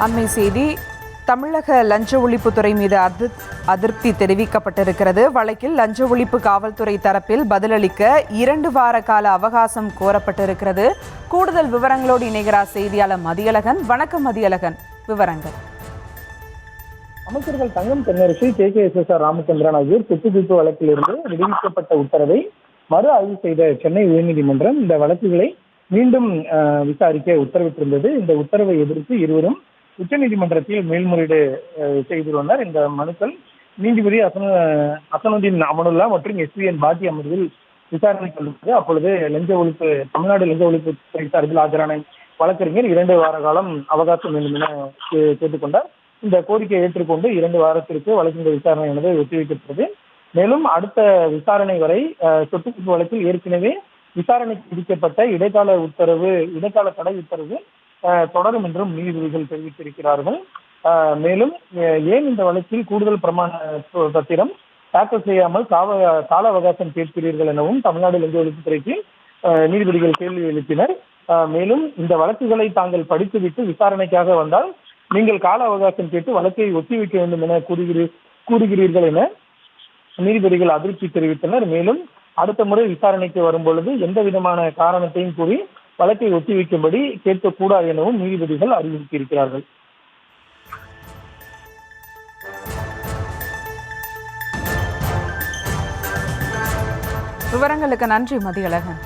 அண்மை செய்தி. தமிழக லஞ்ச ஒழிப்புத்துறை மீது அதிருப்தி தெரிவிக்கப்பட்டிருக்கிறது. வழக்கில் லஞ்ச ஒழிப்பு காவல்துறை தரப்பில் பதிலளிக்க 2 வார கால அவகாசம் கோரப்பட்டிருக்கிறது. கூடுதல் விவரங்களோடு இணைகிறார் செய்தியாளர் மதியழகன். வணக்கம் மதியழகன், விவரங்கள். அமைச்சர்கள் தங்கம் தென்னரசு, KKSSR ராமச்சந்திரன் ஆகியோர் சொத்து குவிப்பு வழக்கிலிருந்து விடுவிக்கப்பட்ட உத்தரவை மறு ஆய்வு செய்த சென்னை உயர்நீதிமன்றம் இந்த வழக்குகளை மீண்டும் விசாரிக்க உத்தரவிட்டிருந்தது. இந்த உத்தரவை எதிர்த்து இருவரும் உச்சநீதிமன்றத்தில் மேல்முறையீடு செய்துள்ளனர். இந்த மனுக்கள் நீதிபதி அசனுதீன் அமனுல்லா மற்றும் SVN பாட்டி அமர்வில் விசாரணைக்கு வந்தது. அப்பொழுது தமிழ்நாடு லஞ்ச ஒழிப்பு துறை சார்பில் ஆஜரான வழக்கறிஞர் 2 வார காலம் அவகாசம் வேண்டும் என கேட்டுக்கொண்டார். இந்த கோரிக்கையை ஏற்றுக்கொண்டு 2 வாரத்திற்கு வழக்கின் விசாரணையானது ஒத்திவைக்கப்பட்டது. மேலும் அடுத்த விசாரணை வரை சொத்து குவிப்பு வழக்கில் ஏற்கனவே விசாரணைக்கு விதிக்கப்பட்ட இடைக்கால தடை உத்தரவு தொடரும் என்றும் நீதிபதிகள் தெரிவித்திருக்கிறார்கள். மேலும் ஏன் இந்த வழக்கில் கூடுதல் பிரமாண பத்திரம் தாக்கல் செய்யாமல் கால அவகாசம் கேட்கிறீர்கள் எனவும் தமிழ்நாடு லஞ்ச ஒழிப்புத்துறைக்கு நீதிபதிகள் கேள்வி எழுப்பினர். மேலும் இந்த வழக்குகளை தாங்கள் படித்துவிட்டு விசாரணைக்காக வந்தால் நீங்கள் கால அவகாசம் கேட்டு வழக்கை ஒத்திவைக்க வேண்டும் என கூறுகிறீர்கள் என நீதிபதிகள் அதிருப்தி தெரிவித்தனர். மேலும் அடுத்த முறை விசாரணைக்கு வரும்பொழுது எந்த விதமான காரணத்தையும் கூறி வழக்கை ஒத்திவைக்கும்படி கேட்கக்கூடாது எனவும் நீதிபதிகள் அறிவுறுத்தியிருக்கிறார்கள். விவரங்களுக்கு நன்றி மதியழகன்.